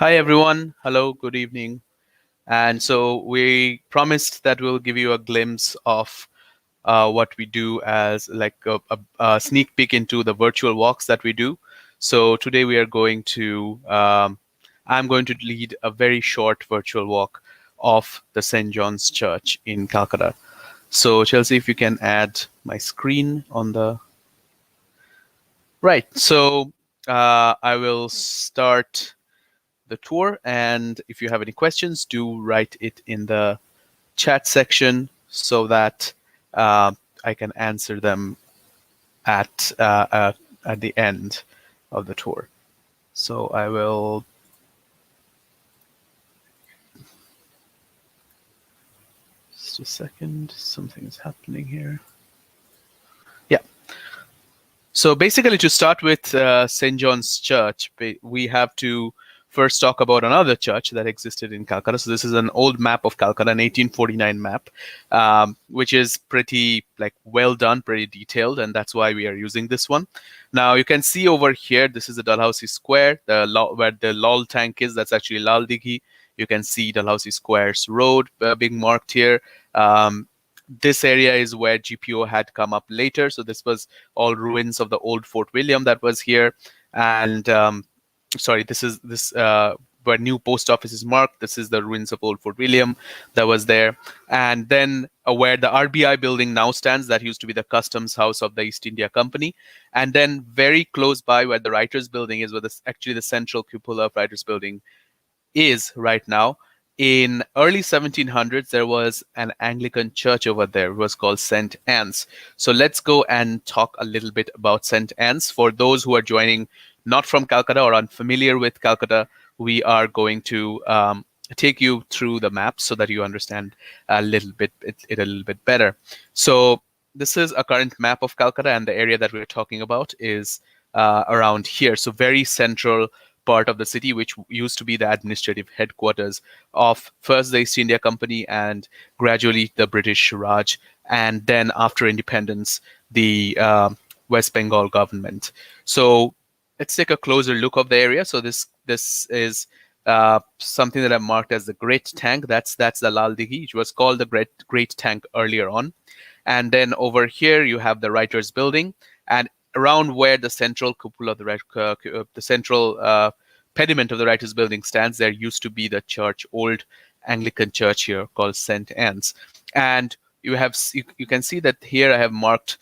Hi, everyone. Hello, good evening. And so we promised that we'll give you a glimpse of what we do as like a sneak peek into the virtual walks that we do. So today we are going to, I'm going to lead a very short virtual walk of the St. John's Church in Calcutta. So Chelsea, if you can add my screen on the right. So I will start the tour. And if you have any questions, do write it in the chat section so that I can answer them at the end of the tour. So I will. Just a second. Something is happening here. Yeah. So basically, to start with St. John's Church, we have to first talk about another church that existed in Calcutta. So this is an old map of Calcutta, an 1849 map, which is pretty well done, pretty detailed, and that's why we are using this one. Now you can see over here, this is the Dalhousie Square, where the Lal tank is. That's actually Lal Dighi. You can see Dalhousie Square's road being marked here. This area is where GPO had come up later. So this was all ruins of the old Fort William that was here. And sorry, this is where new post office is marked. This is the ruins of old Fort William that was there. And then where the RBI building now stands, that used to be the customs house of the East India Company. And then very close by where the writers building is, where actually the central cupola of writers building is right now. In early 1700s, there was an Anglican church over there. It was called St. Anne's. So let's go and talk a little bit about St. Anne's. For those who are joining not from Calcutta or unfamiliar with Calcutta, we are going to take you through the map so that you understand a little bit better. So this is a current map of Calcutta, and the area that we're talking about is around here. So very central part of the city, which used to be the administrative headquarters of first the East India Company and gradually the British Raj, and then after independence, the West Bengal government. So let's take a closer look of the area. So this is something that I marked as the Great Tank. That's the Lal Dighi, which was called the Great Tank earlier on. And then over here you have the Writers Building, and around where the central cupola of the central pediment of the Writers Building stands, there used to be the church, old Anglican church here called St. Anne's. And you can see that here I have marked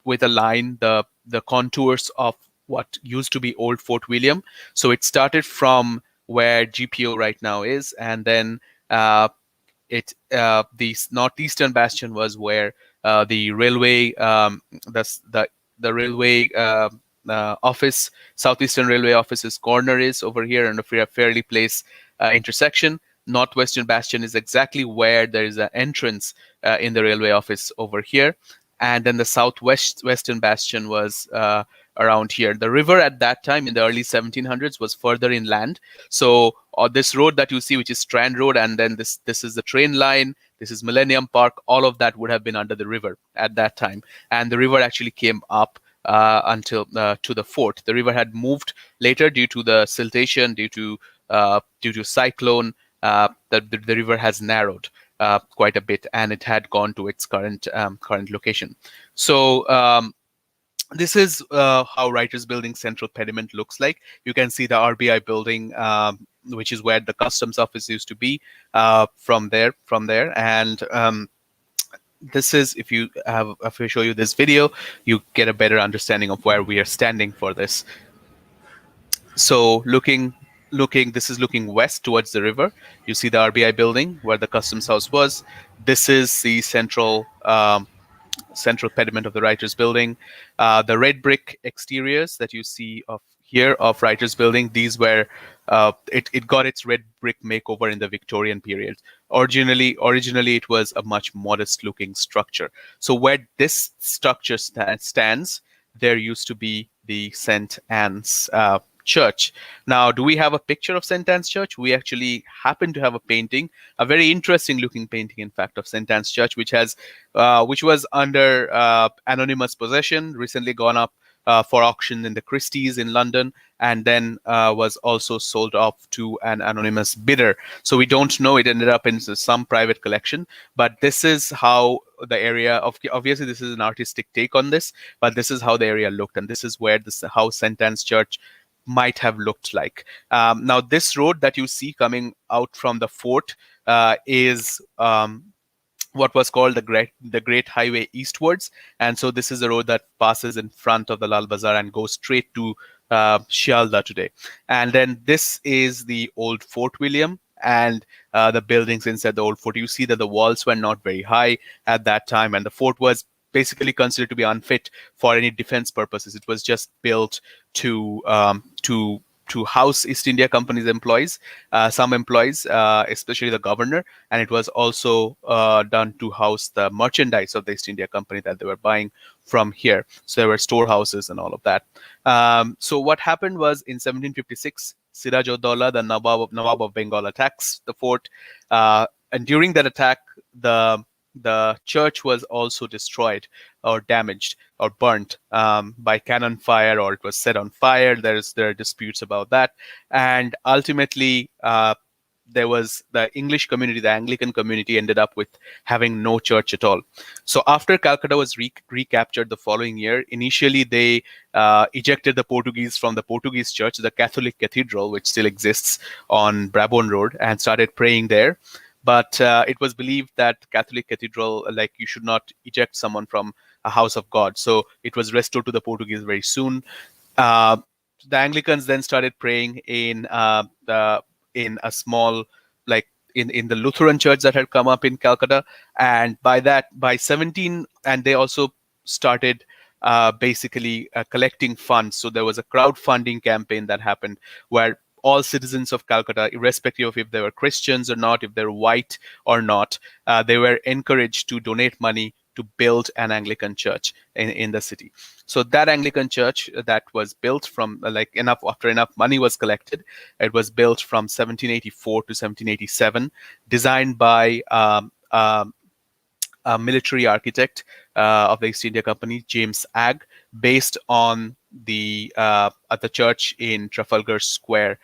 with a line the contours of what used to be old Fort William. So it started from where GPO right now is, and then the northeastern bastion was where the railway the railway office, Southeastern Railway Office's corner is over here in a Fairley Place intersection. Northwestern bastion is exactly where there is an entrance in the railway office over here. And then the southwestern bastion was around here. The river at that time in the early 1700s was further inland. So this road that you see, which is Strand Road, and then this is the train line, this is Millennium Park, all of that would have been under the river at that time. And the river actually came up until to the fort. The river had moved later due to the siltation, due to cyclone. The river has narrowed quite a bit, and it had gone to its current location. So this is how Writers Building Central Pediment looks like. You can see the RBI building, which is where the customs office used to be. From there, and this is, if I show you this video, you get a better understanding of where we are standing for this. So looking, this is looking west towards the river. You see the RBI building where the customs house was. This is the central pediment of the Writers Building. The red brick exteriors that you see of Writers Building, these were it got its red brick makeover in the Victorian period. Originally it was a much modest looking structure. So where this structure stands, there used to be the St. Anne's church. Now, do we have a picture of St. Anne's Church? We actually happen to have a painting, a very interesting looking painting, in fact, of St. Anne's Church, which was under anonymous possession, recently gone up for auction in the Christie's in London, and then was also sold off to an anonymous bidder. So we don't know. It ended up in some private collection. But this is how the area of, obviously this is an artistic take on this, but this is how the area looked, and this is where this how St. Anne's Church might have looked like. Now, this road that you see coming out from the fort is what was called the Great Highway eastwards, and so this is a road that passes in front of the Lal Bazaar and goes straight to Shialda today. And then this is the old Fort William, and the buildings inside the old fort. You see that the walls were not very high at that time, and the fort was basically considered to be unfit for any defense purposes. It was just built to house East India Company's employees, some employees, especially the governor, and it was also done to house the merchandise of the East India Company that they were buying from here. So there were storehouses and all of that. So what happened was in 1756, Siraj-ud-Dowla, the Nawab of Bengal, attacks the fort, and during that attack, the church was also destroyed or damaged or burnt by cannon fire, or it was set on fire. There are disputes about that, and ultimately there was the English community, the Anglican community, ended up with having no church at all. So after Calcutta was recaptured the following year, initially they ejected the Portuguese from the Portuguese church, the Catholic Cathedral, which still exists on Brabourne Road, and started praying there. But it was believed that Catholic Cathedral, like, you should not eject someone from a house of God. So it was restored to the Portuguese very soon. The Anglicans then started praying in a small, like in the Lutheran church that had come up in Calcutta, and by 17, and they also started basically collecting funds. So there was a crowdfunding campaign that happened where all citizens of Calcutta, irrespective of if they were Christians or not, if they're white or not, they were encouraged to donate money to build an Anglican church in the city. So that Anglican church that was built from after enough money was collected, it was built from 1784 to 1787, designed by a military architect of the East India Company, James Agg, based on the church in Trafalgar Square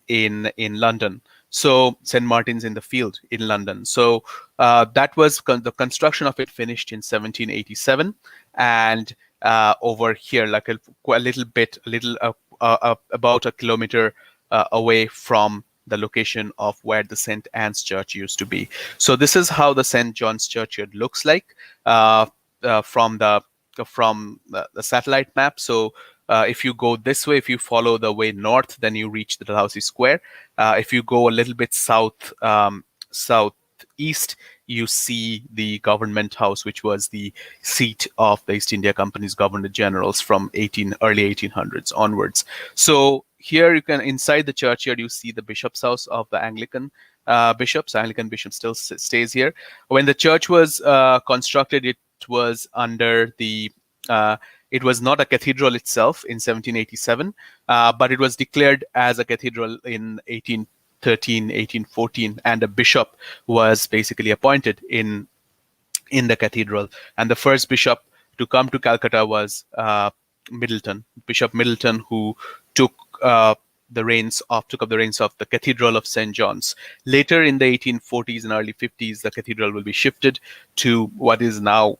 in London. So St. Martin's in the Field in London. So that was the construction of it finished in 1787, and over here, like a little bit, about a kilometer away from the location of where the St. Anne's Church used to be. So this is how the St. John's Churchyard looks like from the satellite map. So if you go this way, if you follow the way north, then you reach the Dalhousie Square. If you go a little bit southeast, you see the Government House, which was the seat of the East India Company's Governor Generals from early 1800s onwards. So here you can, inside the churchyard, you see the bishop's house of the Anglican bishops. Anglican bishop still stays here. When the church was constructed, it was under the it was not a cathedral itself in 1787, but it was declared as a cathedral in 1813, 1814, and a bishop was basically appointed in the cathedral. And the first bishop to come to Calcutta was Bishop Middleton, who took up the reins of the Cathedral of St. John's. Later in the 1840s and early 50s, the cathedral will be shifted to what is now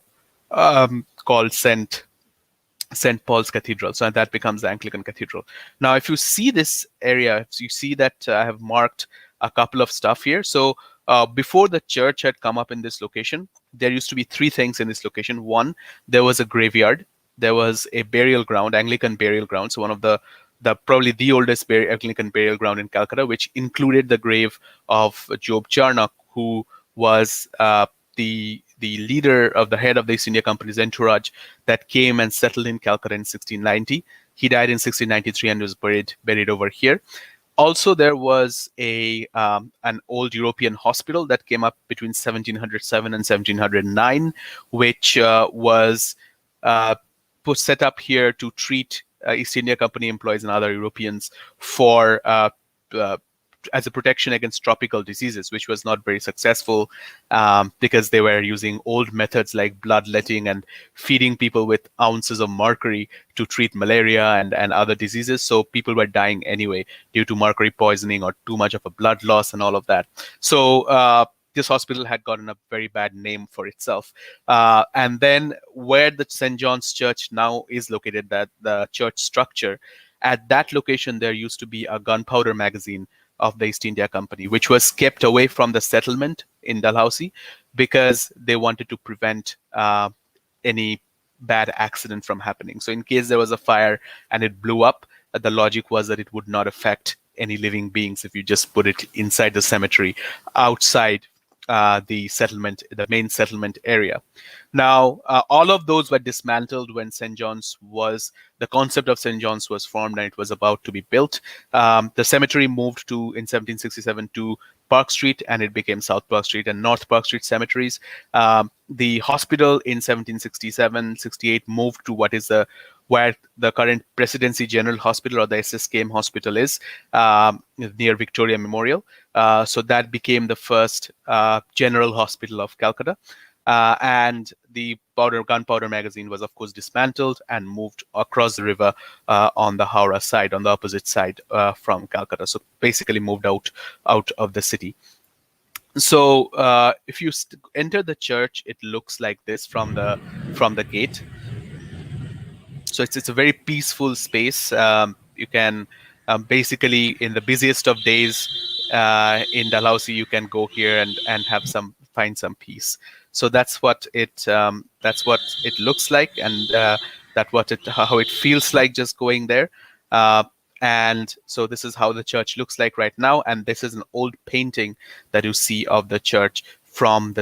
called St. Paul's Cathedral. So that becomes the Anglican Cathedral. Now, if you see this area, you see that I have marked a couple of stuff here. So before the church had come up in this location, there used to be three things in this location. One, there was a graveyard. There was a burial ground, Anglican burial ground. So one of the probably the oldest Anglican burial ground in Calcutta, which included the grave of Job Charnock, who was the leader of the head of the East India Company's entourage that came and settled in Calcutta in 1690. He died in 1693 and was buried over here. Also, there was an old European hospital that came up between 1707 and 1709, which was set up here to treat East India Company employees and other Europeans for as a protection against tropical diseases, which was not very successful because they were using old methods like bloodletting and feeding people with ounces of mercury to treat malaria and other diseases. So people were dying anyway due to mercury poisoning or too much of a blood loss and all of that. So this hospital had gotten a very bad name for itself. And then where the St. John's Church now is located, that the church structure, at that location, there used to be a gunpowder magazine of the East India Company, which was kept away from the settlement in Dalhousie because they wanted to prevent any bad accident from happening. So in case there was a fire and it blew up, the logic was that it would not affect any living beings if you just put it inside the cemetery outside the settlement, the main settlement area. Now, all of those were dismantled when the concept of St. John's was formed and it was about to be built. The cemetery moved in 1767 to Park Street, and it became South Park Street and North Park Street cemeteries. The hospital in 1767-68 moved to where the current Presidency General Hospital, or the SSKM Hospital, is near Victoria Memorial. So that became the first general hospital of Calcutta. And the gunpowder magazine was, of course, dismantled and moved across the river on the Howrah side, on the opposite side from Calcutta. So basically moved out of the city. So if you enter the church, it looks like this from the gate. So it's a very peaceful space. You can basically, in the busiest of days in Dalhousie, you can go here and find some peace. So that's what it looks like, and how it feels like just going there. And so this is how the church looks like right now. And this is an old painting that you see of the church from the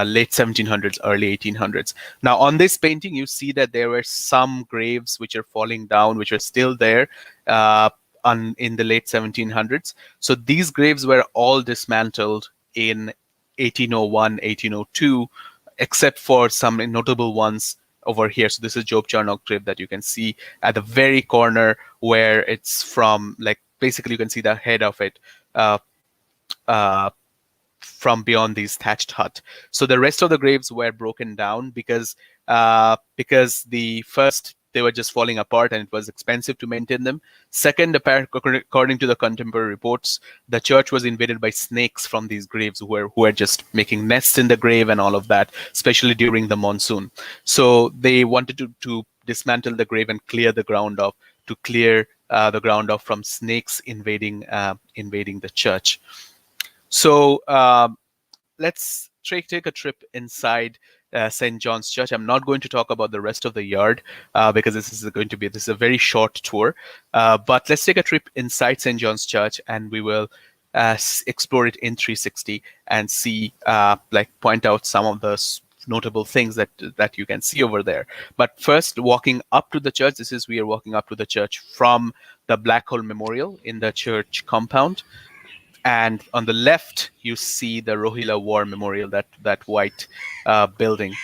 late 1700s, early 1800s. Now, on this painting, you see that there were some graves which are falling down, which are still there in the late 1700s. So these graves were all dismantled in 1801, 1802, except for some notable ones over here. So this is Job Charnock grave that you can see at the very corner where it's from. Like basically, you can see the head of it from beyond these thatched hut. So the rest of the graves were broken down because the first, they were just falling apart and it was expensive to maintain them. Second, according to the contemporary reports, the church was invaded by snakes from these graves who were just making nests in the grave and all of that, especially during the monsoon. So they wanted to dismantle the grave and clear the ground off from snakes invading the church. So let's take a trip inside St. John's Church. I'm not going to talk about the rest of the yard because this is a very short tour. But let's take a trip inside St. John's Church, and we will explore it in 360 and see, point out some of the notable things that you can see over there. But first, walking up to the church, we are walking up to the church from the Black Hole Memorial in the church compound. And on the left, you see the Rohilla War Memorial, that white building.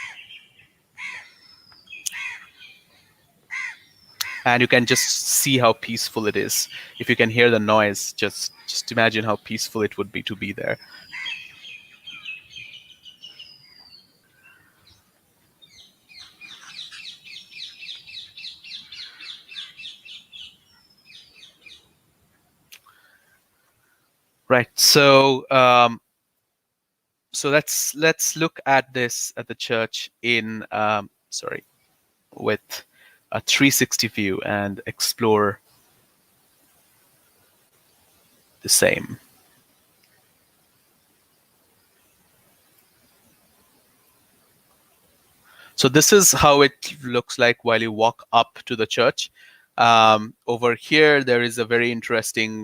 And you can just see how peaceful it is. If you can hear the noise, just imagine how peaceful it would be to be there. Right. So let's look at the church with a 360 view and explore the same. So this is how it looks like while you walk up to the church. Over here, there is a very interesting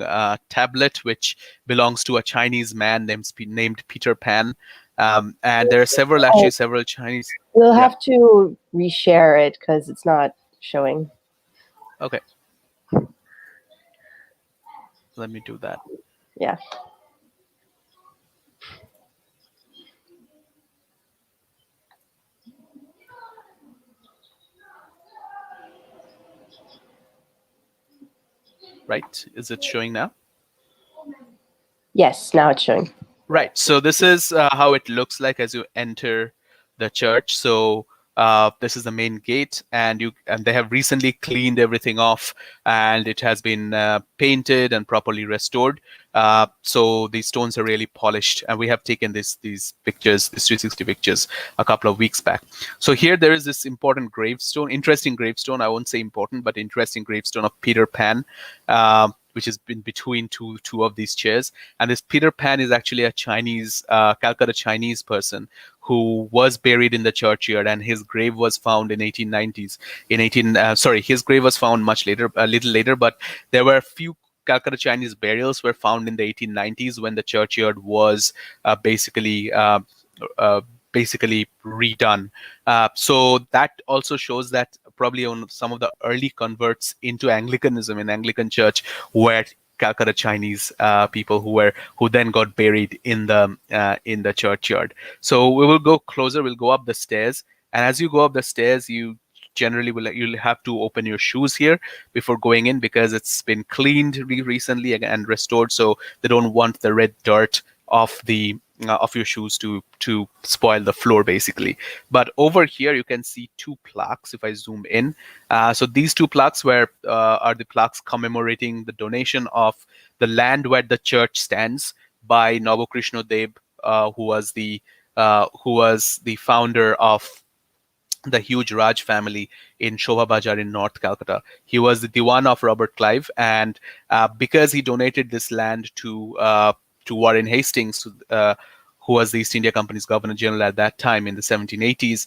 tablet which belongs to a Chinese man named Peter Pan. And there are several Chinese. We'll have to reshare it because it's not showing. Okay. Let me do that. Yeah. Right? Is it showing now? Yes, now it's showing. Right. So this is how it looks like as you enter the church. So this is the main gate, and they have recently cleaned everything off, and it has been painted and properly restored. So these stones are really polished, and we have taken these pictures, these 360 pictures, a couple of weeks back. So here there is this important gravestone, interesting gravestone. I won't say important, but interesting gravestone of Peter Pan. Which is in between two of these chairs. And this Peter Pan is actually a Chinese, Calcutta Chinese person who was buried in the churchyard, and his grave was found in 1890s. His grave was found much later, a little later, but there were a few Calcutta Chinese burials were found in the 1890s when the churchyard was uh, basically uh, basically redone. So that also shows that probably on some of the early converts into Anglicanism in Anglican Church were Calcutta Chinese people who then got buried in the churchyard. So we will go closer. We'll go up the stairs, and as you go up the stairs, you generally you'll have to open your shoes here before going in because it's been cleaned recently and restored. So they don't want the red dirt of your shoes to spoil the floor basically. But over here you can see two plaques if I zoom in. So these two plaques are the plaques commemorating the donation of the land where the church stands by Navakrishna Dev, who was the founder of the huge Raj family in Shobha Bajar in North Calcutta. He was the Diwan of Robert Clive, and because he donated this land to Warren Hastings, who was the East India Company's Governor General at that time in the 1780s,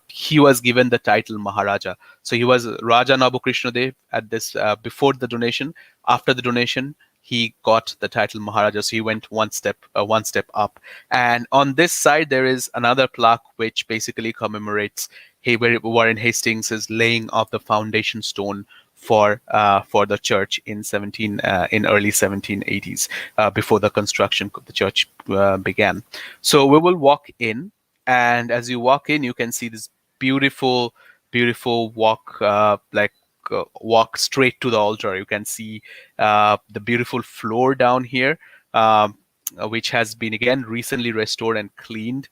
he was given the title Maharaja. So he was Raja Navakrishna Dev at this before the donation. After the donation, he got the title Maharaja. So he went one step up. And on this side, there is another plaque which basically commemorates Warren Hastings' laying of the foundation stone for the church in early 1780s, before the construction of the church began. So we will walk in, and as you walk in, you can see this beautiful, beautiful walk straight to the altar. You can see the beautiful floor down here, which has been again recently restored and cleaned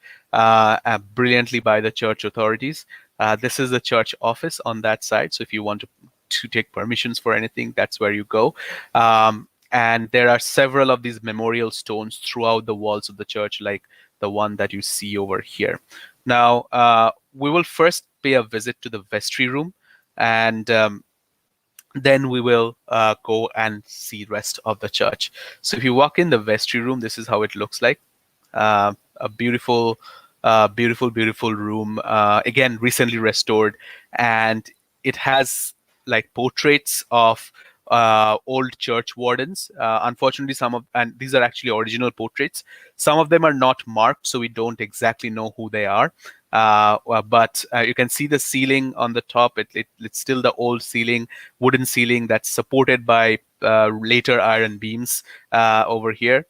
brilliantly by the church authorities. This is the church office on that side. So if you want to take permissions for anything, that's where you go. And there are several of these memorial stones throughout the walls of the church, like the one that you see over here. Now, we will first pay a visit to the vestry room, and then we will go and see the rest of the church. So if you walk in the vestry room, this is how it looks like. A beautiful, beautiful room. Again, recently restored, and it has like portraits of old church wardens. Unfortunately, and these are actually original portraits. Some of them are not marked, so we don't exactly know who they are. But you can see the ceiling on the top. It's still the old ceiling, wooden ceiling that's supported by later iron beams over here.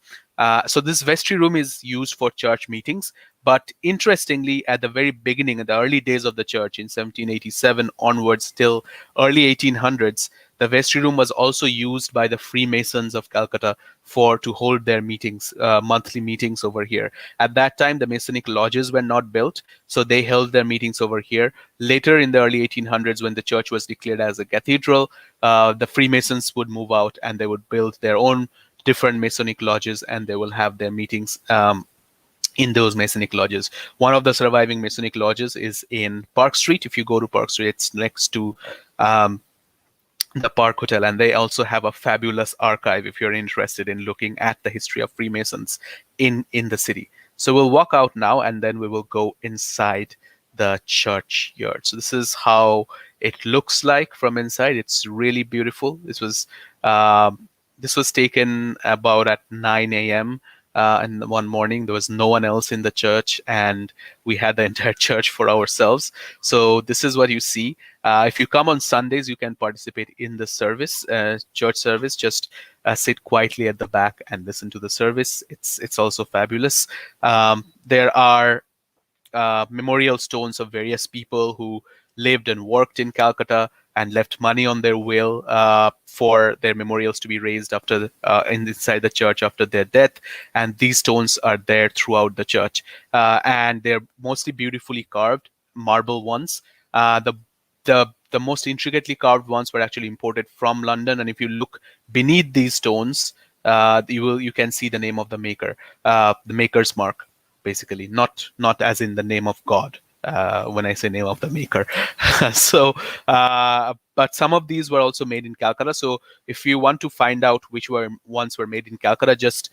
So this vestry room is used for church meetings. But interestingly, at the very beginning, in the early days of the church, in 1787 onwards till early 1800s, the vestry room was also used by the Freemasons of Calcutta to hold their meetings, monthly meetings over here. At that time, the Masonic lodges were not built, so they held their meetings over here. Later, in the early 1800s, when the church was declared as a cathedral, the Freemasons would move out and they would build their own different Masonic lodges, and they will have their meetings in those Masonic lodges. One of the surviving Masonic lodges is in Park Street. If you go to Park Street, it's next to um, the Park Hotel, and they also have a fabulous archive if you're interested in looking at the history of Freemasons in the city. So we'll walk out now, and then we will go inside the churchyard. So this is how it looks like from inside. It's really beautiful. This was taken about at 9 a.m. And one morning. There was no one else in the church, and we had the entire church for ourselves. So this is what you see. If you come on Sundays, you can participate in the service, church service. Just sit quietly at the back and listen to the service. It's also fabulous. There are memorial stones of various people who lived and worked in Calcutta. and left money on their will for their memorials to be raised after inside the church after their death. And these stones are there throughout the church, and they're mostly beautifully carved marble ones. The most intricately carved ones were actually imported from London, and if you look beneath these stones, you can see the name of the maker's mark, basically, not as in the name of God. When I say name of the maker, so but some of these were also made in Calcutta. So if you want to find out which ones were made in Calcutta, just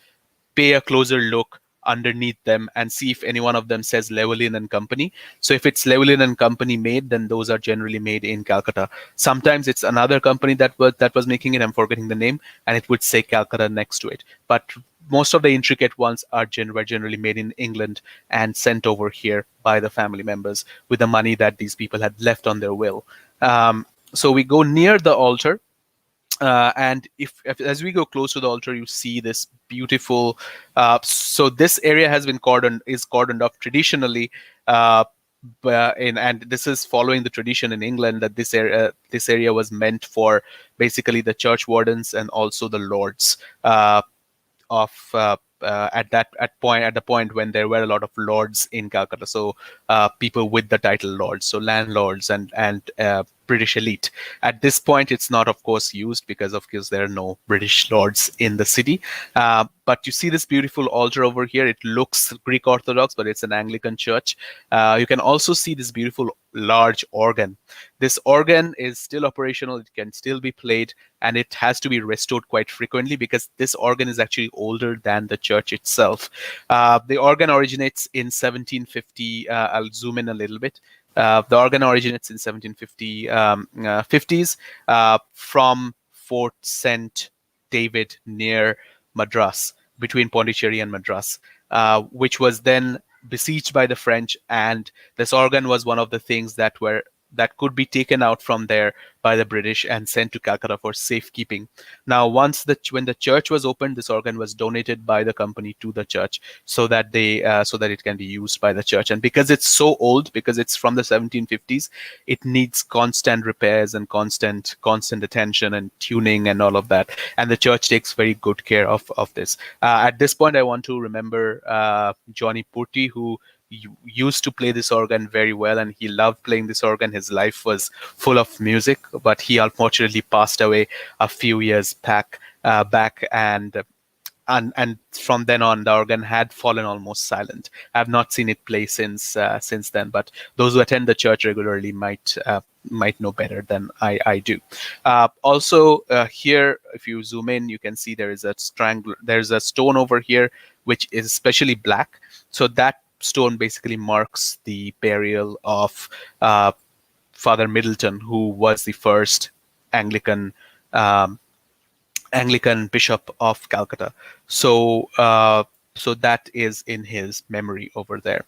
pay a closer look underneath them and see if any one of them says Llewellyn and Company. So if it's Llewellyn and Company made, then those are generally made in Calcutta. Sometimes it's another company that was making it. I'm forgetting the name, and it would say Calcutta next to it. But most of the intricate ones were generally made in England and sent over here by the family members with the money that these people had left on their will. So we go near the altar, and if as we go close to the altar, you see this beautiful. So this area has been cordoned off traditionally, and this is following the tradition in England that this area was meant for basically the church wardens and also the lords of at the point when there were a lot of lords in Calcutta. So people with the title lords, so landlords and British elite. At this point, it's not, of course, used because, of course, there are no British lords in the city. But you see this beautiful altar over here. It looks Greek Orthodox, but it's an Anglican church. You can also see this beautiful large organ. This organ is still operational. It can still be played, and it has to be restored quite frequently because this organ is actually older than the church itself. The organ originates in 1750. I'll zoom in a little bit. The organ originates in 1750 50s from Fort St. David near Madras, between Pondicherry and Madras, which was then besieged by the French, and this organ was one of the things that could be taken out from there by the British and sent to Calcutta for safekeeping. Now, when the church was opened, this organ was donated by the company to the church so that it can be used by the church. And because it's so old, because it's from the 1750s, it needs constant repairs and constant attention and tuning and all of that. And the church takes very good care of this. At this point, I want to remember Johnny Purti, who used to play this organ very well, and he loved playing this organ. His life was full of music, but he unfortunately passed away a few years back, and from then on, the organ had fallen almost silent. I've not seen it play since then, but those who attend the church regularly might know better than I do. Also, here, if you zoom in, you can see there's a stone over here which is especially black. So that stone basically marks the burial of Father Middleton, who was the first Anglican bishop of Calcutta. So that is in his memory over there.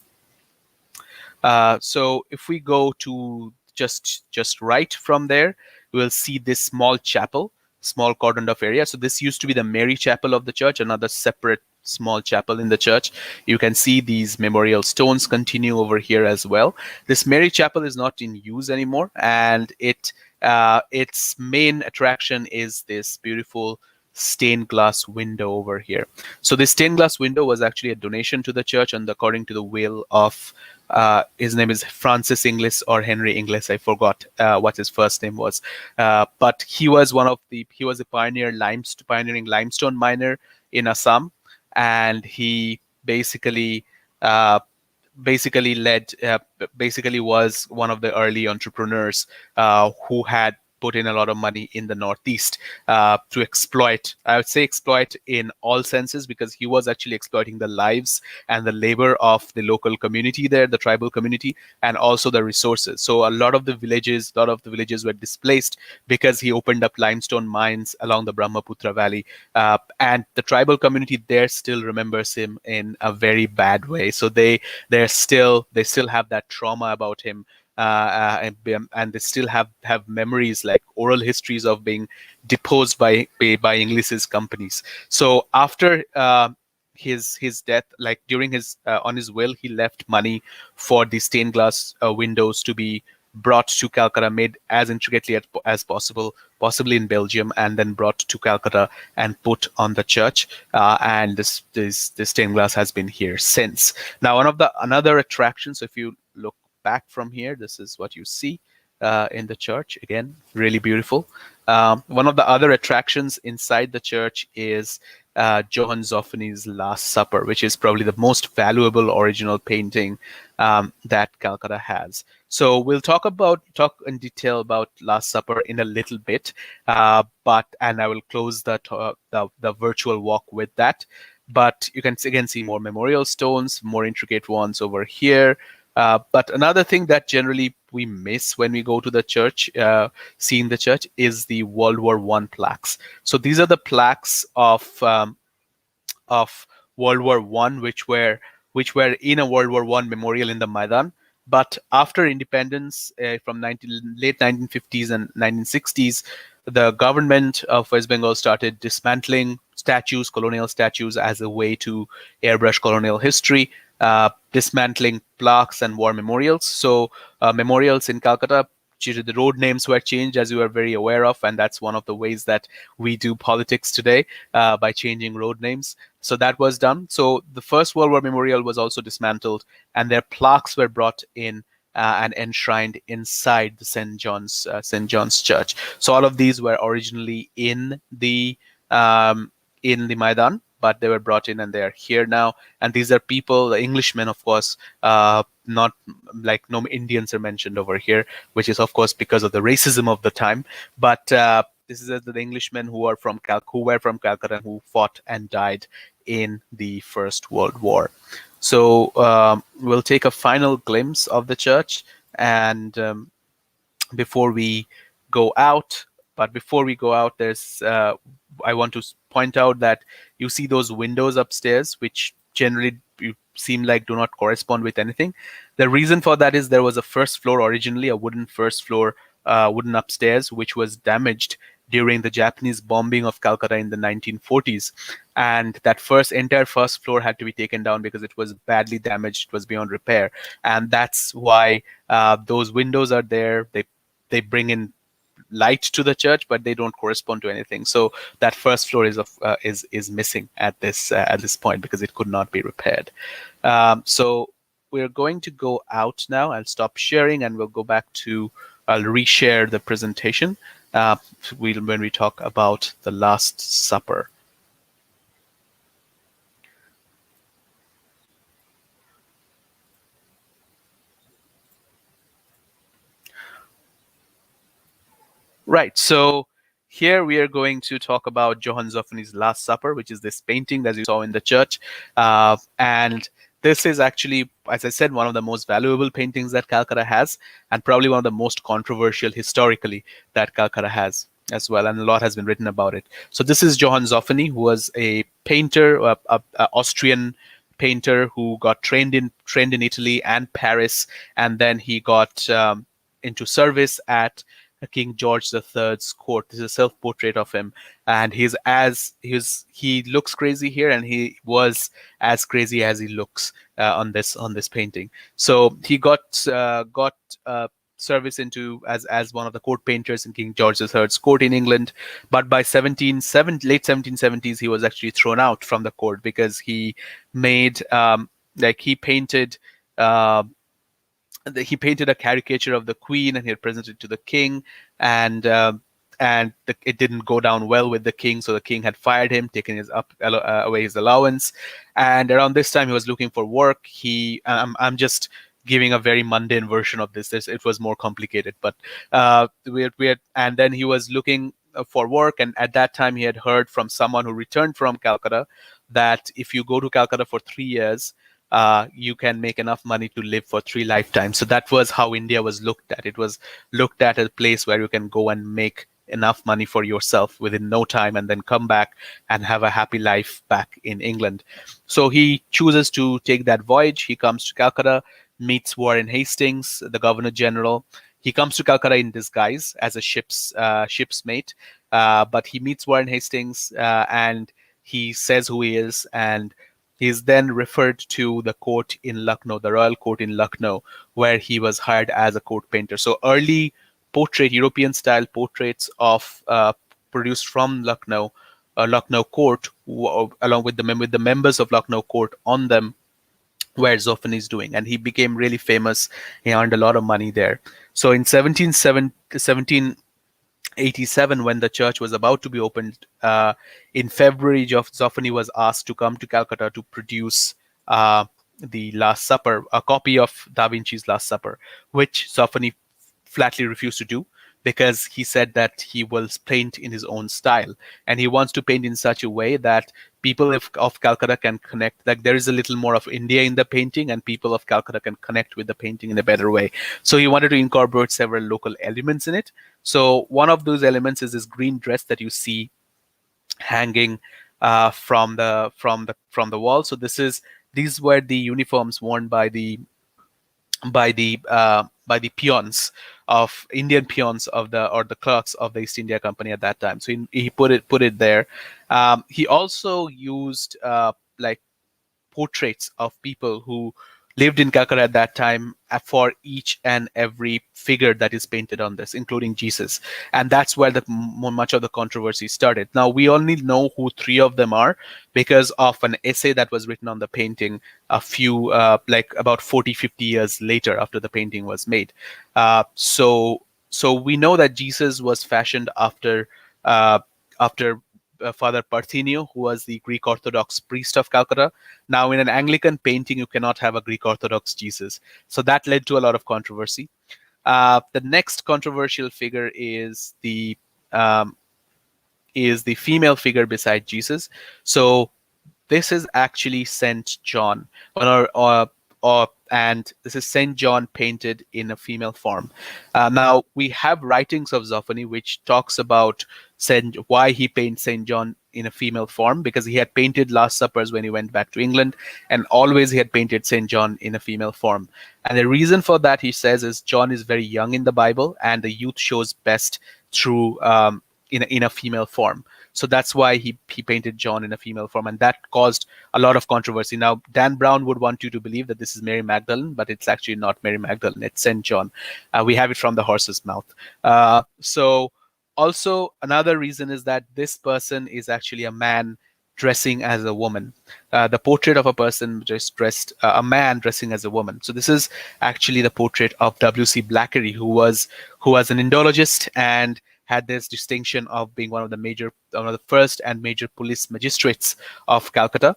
So if we go to just right from there, we'll see this small cordoned off area. So this used to be the Mary Chapel of the church, another separate small chapel in the church. You can see these memorial stones continue over here as well. This Mary Chapel is not in use anymore, and its main attraction is this beautiful stained glass window over here. So this stained glass window was actually a donation to the church, and according to the will of his name is Francis Inglis or Henry Inglis. I forgot what his first name was, but he was a pioneering limestone miner in Assam, and he basically was one of the early entrepreneurs who had put in a lot of money in the Northeast to exploit. I would say exploit in all senses, because he was actually exploiting the lives and the labor of the local community there, the tribal community, and also the resources. So a lot of the villages were displaced because he opened up limestone mines along the Brahmaputra Valley, and the tribal community there still remembers him in a very bad way. So they still have that trauma about him. And they still have memories, like oral histories, of being deposed by Inglis's companies. So after his death, like during his on his will, he left money for the stained glass windows to be brought to Calcutta, made as intricately as possible, possibly in Belgium, and then brought to Calcutta and put on the church. And this stained glass has been here since. Now, another attraction. So if you look back from here, this is what you see in the church. Again, really beautiful. One of the other attractions inside the church is Johann Zoffany's Last Supper, which is probably the most valuable original painting that Calcutta has. So we'll talk in detail about Last Supper in a little bit, and I will close the virtual walk with that. But you can again see more memorial stones, more intricate ones over here. But another thing that generally we miss when we go to the church, see in the church, is the World War I plaques. So these are the plaques of World War I, which were in a World War I memorial in the Maidan. But after independence, from late 1950s and 1960s, the government of West Bengal started dismantling statues, colonial statues, as a way to airbrush colonial history, dismantling plaques and war memorials. So memorials in Calcutta, the road names were changed, as you are very aware of, and that's one of the ways that we do politics today, by changing road names. So that was done. So the First World War Memorial was also dismantled, and their plaques were brought in and enshrined inside the St. John's Church. So all of these were originally in the Maidan, but they were brought in and they are here now. And these are people, the Englishmen, of course, not like no Indians are mentioned over here, which is of course because of the racism of the time. But this is the Englishmen who were from Calcutta, who fought and died in the First World War. So we'll take a final glimpse of the church, and before we go out. But before we go out, I want to point out that you see those windows upstairs, which generally seem like do not correspond with anything. The reason for that is there was a first floor originally, a wooden first floor, wooden upstairs, which was damaged during the Japanese bombing of Calcutta in the 1940s. And that entire first floor had to be taken down because it was badly damaged. It was beyond repair. And that's why those windows are there. They bring in light to the church, but they don't correspond to anything. So that first floor is missing at this point because it could not be repaired. So we're going to go out now. I'll stop sharing and we'll go back to. I'll reshare the presentation when we talk about the Last Supper. Right. So here we are going to talk about Johann Zoffany's Last Supper, which is this painting that you saw in the church. And this is actually, as I said, one of the most valuable paintings that Calcutta has, and probably one of the most controversial historically that Calcutta has as well. And a lot has been written about it. So this is Johann Zoffany, who was a painter, a Austrian painter who got trained in Italy and Paris, and then he got into service at King George III's court. This is a self-portrait of him, and he looks crazy here, and he was as crazy as he looks on this painting. So he got service into as one of the court painters in King George III's court in England, but by late 1770s he was actually thrown out from the court because he made he painted. He painted a caricature of the Queen and he had presented it to the king, and it didn't go down well with the king, so the king had fired him, taken away his allowance. And around this time he was looking for work. I'm just giving a very mundane version of this. It was more complicated, but and then he was looking for work, and at that time he had heard from someone who returned from Calcutta that if you go to Calcutta for 3 years, you can make enough money to live for 3 lifetimes. So that was how India was looked at. It was looked at as a place where you can go and make enough money for yourself within no time and then come back and have a happy life back in England. So he chooses to take that voyage. He comes to Calcutta, meets Warren Hastings, the Governor General. He comes to Calcutta in disguise as a ship's mate, but he meets Warren Hastings and he says who he is, and He is then referred to the court in Lucknow, the royal court in Lucknow, where he was hired as a court painter. So early European style portraits of produced from Lucknow, Lucknow court, along with the members of Lucknow court on them, where Zoffany is doing, and he became really famous. He earned a lot of money there. So in 1787, when the church was about to be opened, in February, Zoffany was asked to come to Calcutta to produce the Last Supper, a copy of Da Vinci's Last Supper, which Zoffany flatly refused to do because he said that he will paint in his own style, and he wants to paint in such a way that people of Calcutta can connect. Like there is a little more of India in the painting, and people of Calcutta can connect with the painting in a better way. So he wanted to incorporate several local elements in it. So one of those elements is this green dress that you see hanging from the wall. So these were the uniforms worn by the peons of Indian peons of the clerks of the East India Company at that time. So he put it there. He also used like portraits of people who lived in Calcutta at that time for each and every figure that is painted on this, including Jesus. And that's where much of the controversy started. Now, we only know who three of them are because of an essay that was written on the painting like about 40, 50 years later after the painting was made. So we know that Jesus was fashioned after Father Parthenio, who was the Greek Orthodox priest of Calcutta. Now, in an Anglican painting, you cannot have a Greek Orthodox Jesus. So that led to a lot of controversy. The next controversial figure um, is the female figure beside Jesus. So this is actually Saint John, and this is Saint John painted in a female form. Now we have writings of Zoffany which talks about why he paints Saint John in a female form, because he had painted Last Suppers when he went back to England, and always he had painted Saint John in a female form. And the reason for that, he says, is John is very young in the Bible, and the youth shows best through in a female form. So that's why he painted John in a female form, and that caused a lot of controversy. Now, Dan Brown would want you to believe that this is Mary Magdalene, but it's actually not Mary Magdalene. It's Saint John. We have it from the horse's mouth. So also another reason is that this person is actually a man dressing as a woman. The portrait of a person just dressed, a man dressing as a woman. So this is actually the portrait of W.C. Blackery, who was an Indologist and had this distinction of being one of the first and major police magistrates of Calcutta,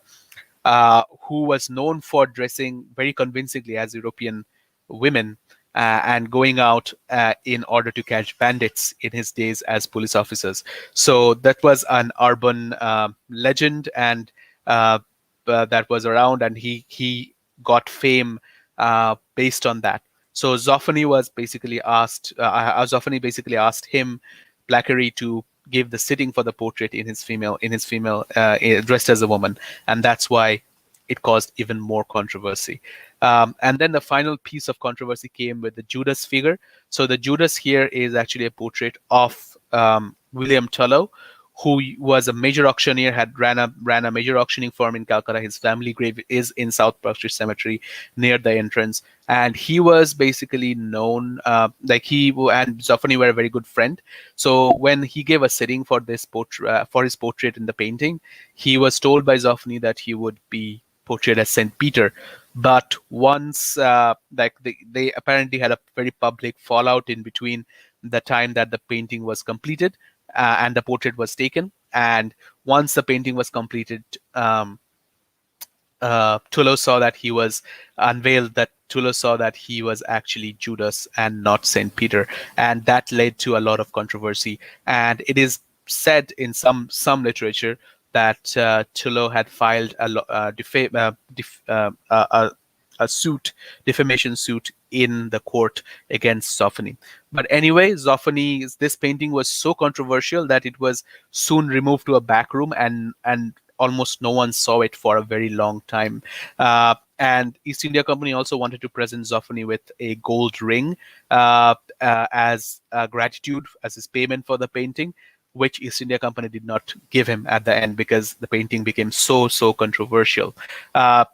who was known for dressing very convincingly as European women and going out in order to catch bandits in his days as police officers. So that was an urban legend, and that was around, and he got fame based on that. So Zoffany basically asked him, Blackery, to give the sitting for the portrait in his female dressed as a woman, and that's why it caused even more controversy. And then the final piece of controversy came with the Judas figure. So the Judas here is actually a portrait of William Tullow, who was a major auctioneer, ran a major auctioning firm in Calcutta. His family grave is in South Berkshire Cemetery near the entrance, and he was basically known he and Zoffany were a very good friend. So when he gave a sitting for this for his portrait in the painting, he was told by Zoffany that he would be portrayed as Saint Peter. But once they apparently had a very public fallout in between the time that the painting was completed and the portrait was taken. And once the painting was completed, Tullow saw that he was unveiled, that Tullow saw that he was actually Judas and not Saint Peter, and that led to a lot of controversy. And it is said in some literature that Tullow had filed a defamation suit in the court against Zoffany. But anyway, this painting was so controversial that it was soon removed to a back room, and almost no one saw it for a very long time. And East India Company also wanted to present Zoffany with a gold ring as gratitude, as his payment for the painting, which East India Company did not give him at the end because the painting became so controversial.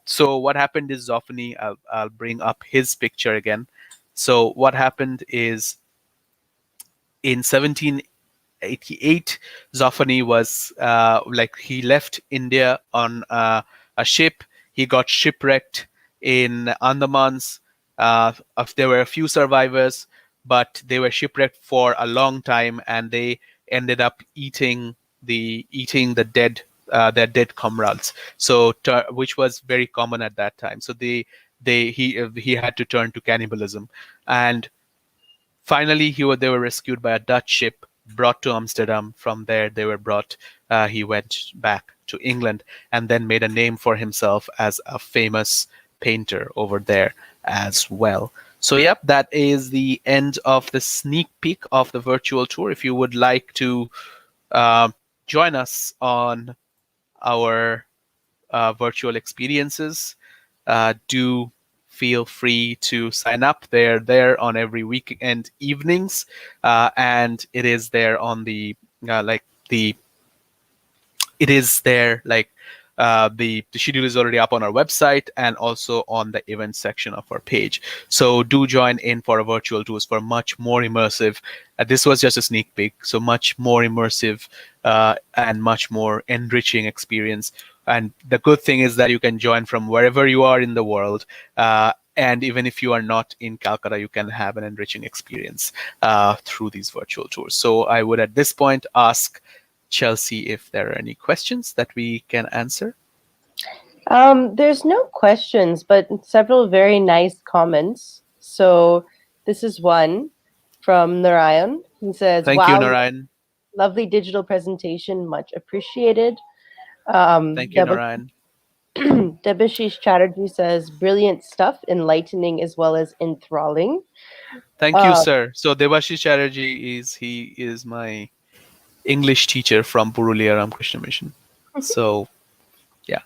So what happened is Zoffany, I'll bring up his picture again. So what happened is in 1788, Zoffany was like he left India on a ship. He got shipwrecked in Andamans. There were a few survivors, but they were shipwrecked for a long time, and they ended up eating the dead their dead comrades. So which was very common at that time. So he had to turn to cannibalism, and finally, they were rescued by a Dutch ship, brought to Amsterdam. From there, they were brought. He went back to England and then made a name for himself as a famous painter over there as well. So, yep, that is the end of the sneak peek of the virtual tour. If you would like to uh, join us on our virtual experiences, do feel free to sign up. They're there on every weekend evenings, and it is there on the like the it is there like the schedule is already up on our website and also on the event section of our page. So do join in for a virtual tours for much more immersive. This was just a sneak peek, so much more immersive and much more enriching experience. And the good thing is that you can join from wherever you are in the world. And even if you are not in Calcutta, you can have an enriching experience through these virtual tours. So I would at this point ask Chelsea if there are any questions that we can answer. There's no questions, but several very nice comments. So this is one from Narayan. He says, Thank you, "Wow, Narayan. lovely digital presentation, much appreciated." Thank you, Narayan. Debashish Chatterjee says, "Brilliant stuff, enlightening as well as enthralling." Thank you, Uh, sir. So Devashish Chatterjee is my English teacher from Purulia Ramakrishna Mission. So yeah.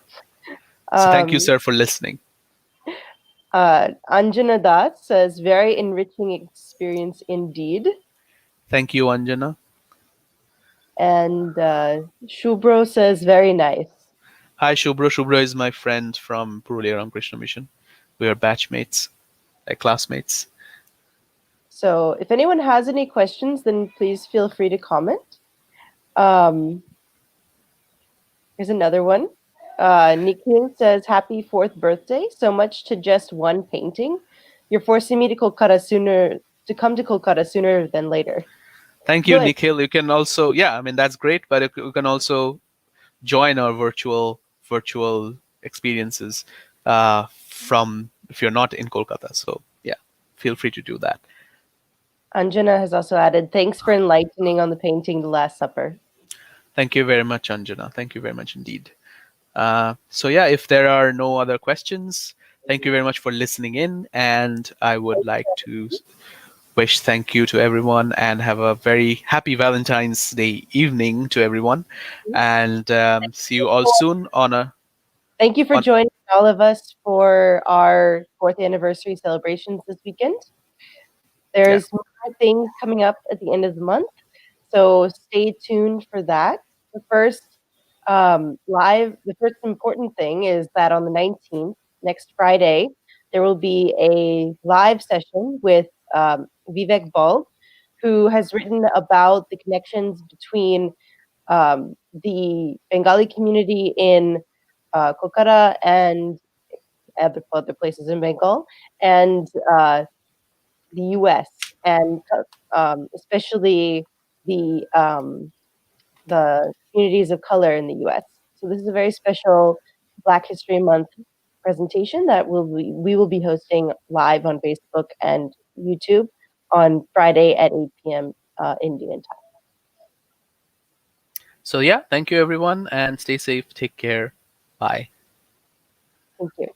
So thank you, um, sir, for listening. Anjana Das says, "Very enriching experience indeed." Thank you, Anjana. And Shubro says, "Very nice." Hi, Shubro. Shubro is my friend from Purulia Ramakrishna Mission. We are batchmates, like classmates. So if anyone has any questions, then please feel free to comment. Um, here's another one. Nikhil says, "Happy 4th birthday. So much to just one painting. You're forcing me to come to Kolkata sooner than later." Thank you, Good. Nikhil. You can also, yeah, I mean that's great, but you can also join our virtual experiences from if you're not in Kolkata. So yeah, feel free to do that. Anjana has also added, "Thanks for enlightening on the painting, The Last Supper." Thank you very much, Anjana. Thank you very much indeed. So yeah, if there are no other questions, thank you very much for listening in, and I would like to wish thank you to everyone and have a very happy Valentine's Day evening to everyone, and see you all soon on a Thank you for on joining all of us for our 4th anniversary celebrations this weekend. yeah. There's more things coming up at the end of the month, so stay tuned for that. The first important thing is that on the 19th, next Friday, there will be a live session with Vivek Bal, who has written about the connections between the Bengali community in Kolkata and other places in Bengal, and the U.S. and especially the communities of color in the U.S. So this is a very special Black History Month presentation that we will be hosting live on Facebook and YouTube on Friday at 8 p.m. Indian time. So yeah, thank you everyone, and stay safe. Take care. Bye. Thank you.